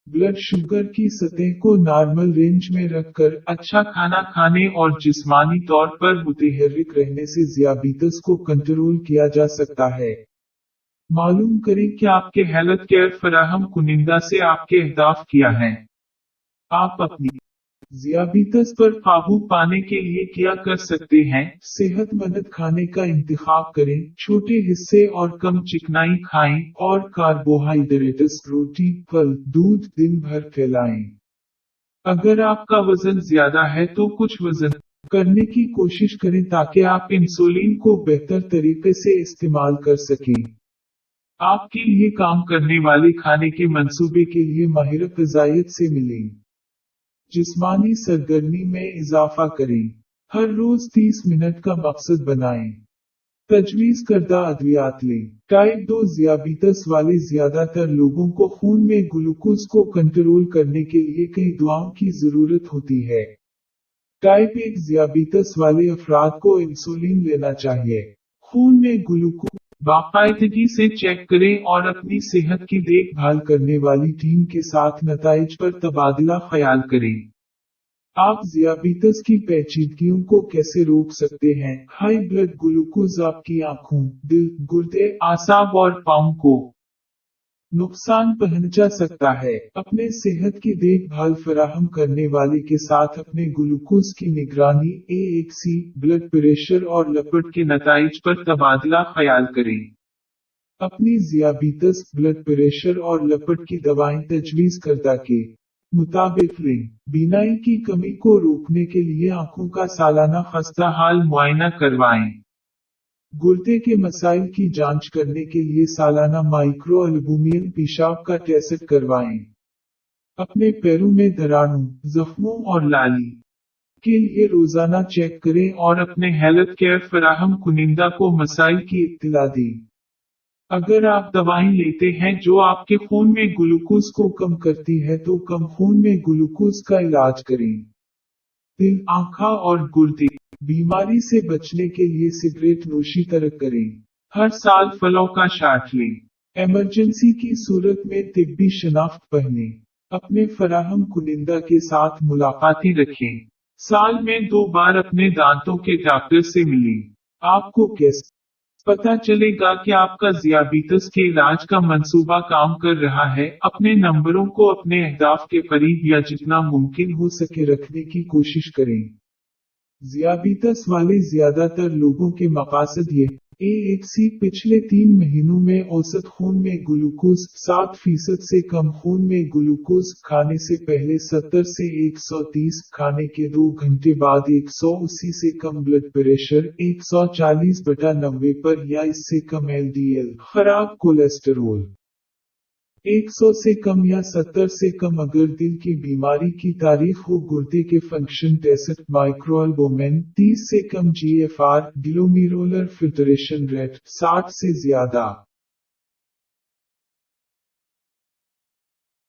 Blood sugar की सतह को नॉर्मल रेंज में रखकर अच्छा खाना खाने और जिस्मानी तौर पर मुतहर्रिक रहने से ज़ियाबीतस को कंट्रोल किया जा सकता है। मालूम करें कि आपके हेल्थ केयर फराहम कुनिंदा से आपके अहदाफ क्या हैं। आप अपनी ज़ियाबीतस पर काबू पाने के लिए क्या कर सकते हैं? सेहतमंद खाने का इंतखाब करें, छोटे हिस्से और कम चिकनाई खाएं और कार्बोहाइड्रेट्स रोटी, फल, दूध दिन भर फैलाएं। अगर आपका वजन ज्यादा है तो कुछ वजन करने की कोशिश करें ताकि आप इंसुलिन को बेहतर तरीके से इस्तेमाल कर सकें। आपके लिए काम करने वाले खाने के मंसूबे के लिए माहिर ग़िज़ायत से मिलें। जिस्मानी सरगर्मी में इजाफा करें। हर रोज 30 मिनट का मकसद बनाएं। तजवीज़ करदा अद्वियात लें। टाइप 2 ज़ियाबीतस वाले ज्यादातर लोगों को खून में ग्लूकोज को कंट्रोल करने के लिए कई दवाओं की जरूरत होती है। टाइप 1 ज़ियाबीतस वाले अफराद को इंसुलिन लेना चाहिए। खून में ग्लूकोज बाकायदगी से चेक करें और अपनी सेहत की देखभाल करने वाली टीम के साथ नताइज पर तबादला ख्याल करें। आप ज़ियाबीतस की पेचीदगियों को कैसे रोक सकते हैं? हाई ब्लड ग्लूकोज आपकी आंखों, दिल, गुर्दे, आसाब और पाँव को नुकसान पहुंचा सकता है। अपने सेहत की देखभाल फराहम करने वाले के साथ अपने ग्लूकोज की निगरानी, A1C, ब्लड प्रेशर और लपट के नताइज पर तबादला ख्याल करें। अपनी ज़ियाबीतस, ब्लड प्रेशर और लपट की दवाएं तजवीज़ करदा के मुताबिक लें। बीनाई की कमी को रोकने के लिए आंखों का सालाना खस्ता हाल मुआयना करवाएं। गुर्दे के मसाइल की जांच करने के लिए सालाना माइक्रो एल्बुमिन पेशाब का टेस्ट करवाएं। अपने पैरों में दरारों, जख्मों और लाली के लिए रोजाना चेक करें और अपने हेल्थ केयर फराहम कुनिंदा को मसाइल की इत्तला दें। अगर आप दवाएं लेते हैं जो आपके खून में ग्लूकोज को कम करती है तो कम खून में ग्लूकोज का इलाज करें। दिल, आँखों और गुर्दे बीमारी से बचने के लिए सिगरेट नोशी तरक करें। हर साल फलों का शॉट लें। इमरजेंसी की सूरत में तिब्बी शनाख्त पहने। अपने फराहम कुनिंदा के साथ मुलाकातें रखें। साल में 2 बार अपने दांतों के डॉक्टर से मिलें। आपको कैसे पता चलेगा कि आपका ज़ियाबीतस के इलाज का मंसूबा काम कर रहा है? अपने नंबरों को अपने अहदाफ के करीब या जितना मुमकिन हो सके रखने की कोशिश करें। ज़ियाबीतस वाले ज्यादातर लोगों के मकासद ये A1C पिछले 3 महीनों में औसत खून में ग्लूकोज 7% से कम, खून में ग्लूकोज खाने से पहले 70 से 130, खाने के 2 घंटे बाद 180 से कम, ब्लड प्रेशर 140/90 पर या इससे कम, LDL खराब कोलेस्टेरोल 100 से कम या 70 से कम, अगर दिल की बीमारी की तारीख हो, गुर्दे के फंक्शन टेस्ट, माइक्रोएल्बुमिन 30 से कम, GFR ग्लोमेरुलर फिल्ट्रेशन रेट 60 से ज्यादा।